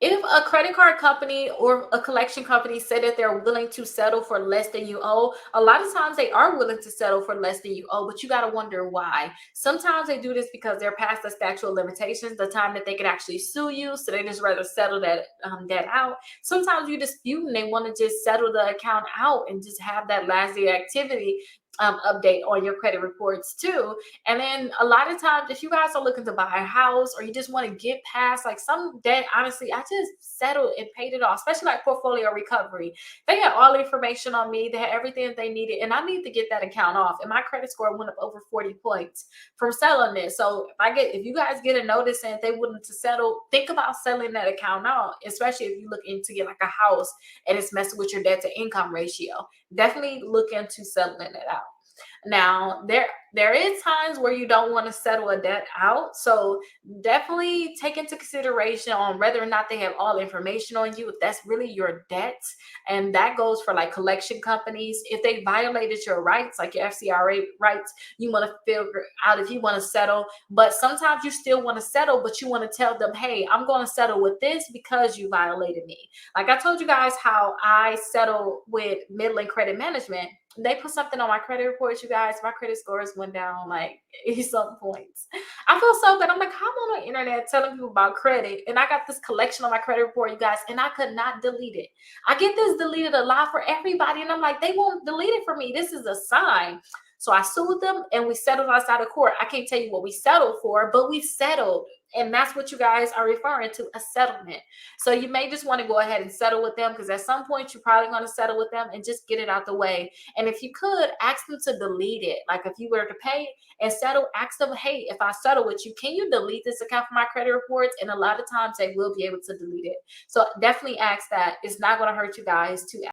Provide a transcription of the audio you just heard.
If a credit card company or a collection company say that they're willing to settle for less than you owe, a lot of times they are willing to settle for less than you owe, but you got to wonder why. Sometimes they do this because they're past the statute of limitations, the time that they could actually sue you, so they just rather settle that out. Sometimes you dispute and they want to just settle the account out and just have that last day activity update on your credit reports too. And then a lot of times, if you guys are looking to buy a house or you just want to get past like some debt, honestly, I just settled and paid it off, especially like portfolio recovery. They had all the information on me, they had everything that they needed, and I need to get that account off. And my credit score went up over 40 points from selling it. So if you guys get a notice and if they willing to settle, think about selling that account out, especially if you look into get like a house and it's messing with your debt to income ratio. Definitely look into settling it out. Now, there is times where you don't want to settle a debt out. So definitely take into consideration on whether or not they have all the information on you, if that's really your debt. And that goes for like collection companies. If they violated your rights, like your FCRA rights, you want to figure out if you want to settle. But sometimes you still want to settle, but you want to tell them, hey, I'm going to settle with this because you violated me. Like I told you guys how I settled with Midland Credit Management. They put something on my credit report, you guys. My credit scores went down like 80 some points. I feel so good. I'm like, I'm on the internet telling people about credit, and I got this collection on my credit report, you guys, and I could not delete it. I get this deleted a lot for everybody, and I'm like, they won't delete it for me. This is a sign. So I sued them and we settled outside of court. I can't tell you what we settled for, but we settled. And that's what you guys are referring to, a settlement. So you may just want to go ahead and settle with them because at some point you're probably going to settle with them and just get it out the way. And if you could, ask them to delete it. Like if you were to pay and settle, ask them, hey, if I settle with you, can you delete this account from my credit reports? And a lot of times they will be able to delete it. So definitely ask that. It's not going to hurt you guys to